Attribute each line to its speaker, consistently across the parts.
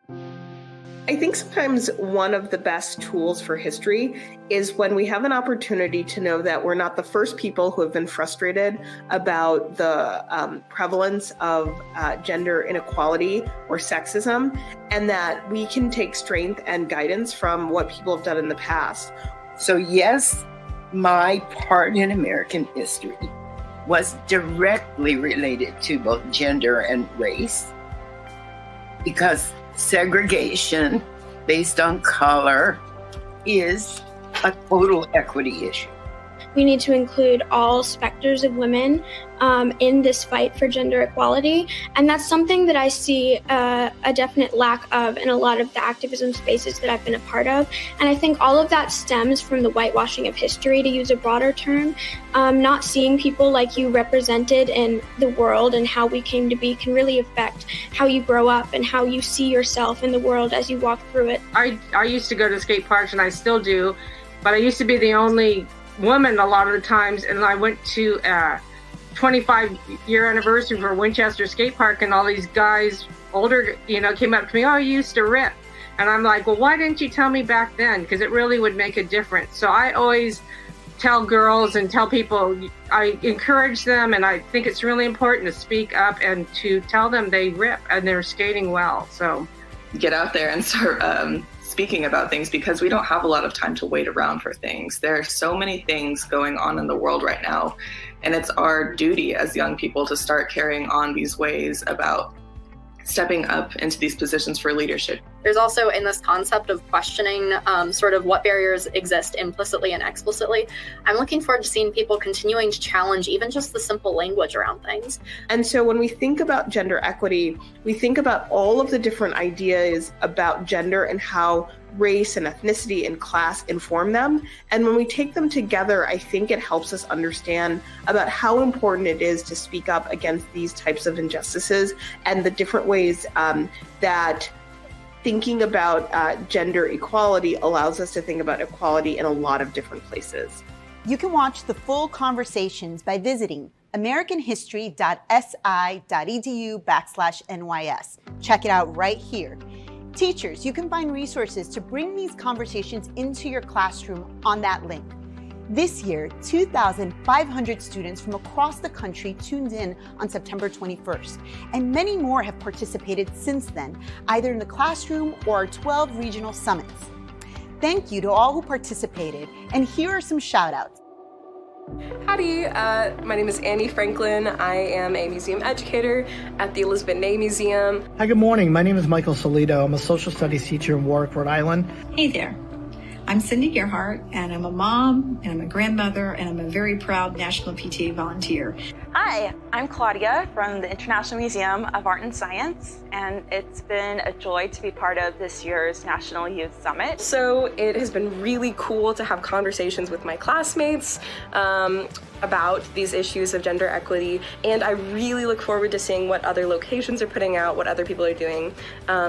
Speaker 1: I think sometimes one of the best tools for history is when we have an opportunity to know that we're not the first people who have been frustrated about the prevalence of gender inequality or sexism, and that we can take strength and guidance from what people have done in the past.
Speaker 2: So yes, my part in American history was directly related to both gender and race, because segregation based on color is a total equity issue.
Speaker 3: We need to include all specters of women in this fight for gender equality. And that's something that I see a definite lack of in a lot of the activism spaces that I've been a part of. And I think all of that stems from the whitewashing of history, to use a broader term. Not seeing people like you represented in the world and how we came to be can really affect how you grow up and how you see yourself in the world as you walk through it.
Speaker 4: I used to go to skate parks, and I still do, but I used to be the only woman a lot of the times, and I went to a 25-year anniversary for Winchester Skate Park, and all these guys, older, came up to me, "Oh, you used to rip." And I'm like, well, why didn't you tell me back then? Because it really would make a difference. So I always tell girls and tell people, I encourage them, and I think it's really important to speak up and to tell them they rip and they're skating well. So
Speaker 5: get out there and start speaking about things, because we don't have a lot of time to wait around for things. There are so many things going on in the world right now, and it's our duty as young people to start carrying on these ways about stepping up into these positions for leadership.
Speaker 6: There's also, in this concept of questioning sort of what barriers exist implicitly and explicitly, I'm looking forward to seeing people continuing to challenge even just the simple language around things.
Speaker 1: And so when we think about gender equity, we think about all of the different ideas about gender and how race and ethnicity and class inform them. And when we take them together, I think it helps us understand about how important it is to speak up against these types of injustices and the different ways that thinking about gender equality allows us to think about equality in a lot of different places.
Speaker 7: You can watch the full conversations by visiting americanhistory.si.edu/NYS. Check it out right here. Teachers, you can find resources to bring these conversations into your classroom on that link. This year, 2,500 students from across the country tuned in on September 21st, and many more have participated since then, either in the classroom or our 12 regional summits. Thank you to all who participated, and here are some shout-outs.
Speaker 8: Howdy, my name is Annie Franklin. I am a museum educator at the Elizabeth Ney Museum.
Speaker 9: Hi, good morning. My name is Michael Solido. I'm a social studies teacher in Warwick, Rhode Island.
Speaker 10: Hey there. I'm Cindy Gerhart, and I'm a mom, and I'm a grandmother, and I'm a very proud National PTA volunteer.
Speaker 11: Hi, I'm Claudia from the International Museum of Art and Science, and it's been a joy to be part of this year's National Youth Summit.
Speaker 8: So it has been really cool to have conversations with my classmates about these issues of gender equity, and I really look forward to seeing what other locations are putting out, what other people are doing.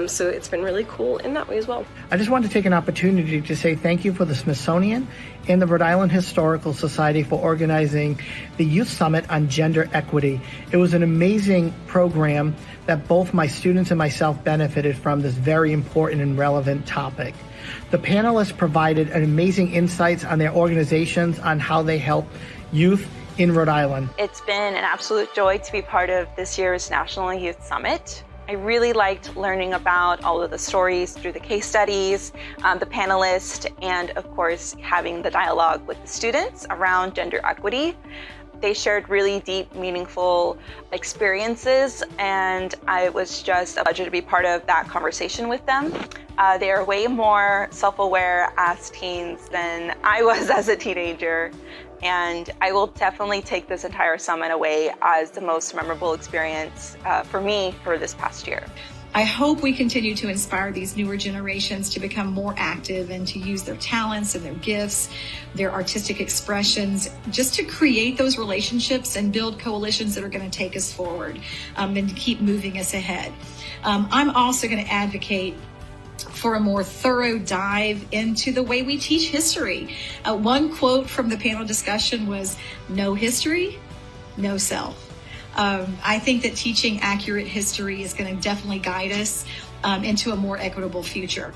Speaker 8: So it's been really cool in that way as well.
Speaker 9: I just want to take an opportunity to say thank you for the Smithsonian and the Rhode Island Historical Society for organizing the Youth Summit on Gender Equity. It was an amazing program that both my students and myself benefited from this very important and relevant topic. The panelists provided an amazing insights on their organizations on how they help youth in Rhode Island.
Speaker 11: It's been an absolute joy to be part of this year's National Youth Summit. I really liked learning about all of the stories through the case studies, the panelists, and of course, having the dialogue with the students around gender equity. They shared really deep, meaningful experiences, and it was just a pleasure to be part of that conversation with them. They are way more self-aware as teens than I was as a teenager, and I will definitely take this entire summit away as the most memorable experience for me for this past year.
Speaker 10: I hope we continue to inspire these newer generations to become more active and to use their talents and their gifts, their artistic expressions, just to create those relationships and build coalitions that are going to take us forward and keep moving us ahead. I'm also going to advocate for a more thorough dive into the way we teach history. One quote from the panel discussion was, "No history, no self." I think that teaching accurate history is going to definitely guide us into a more equitable future.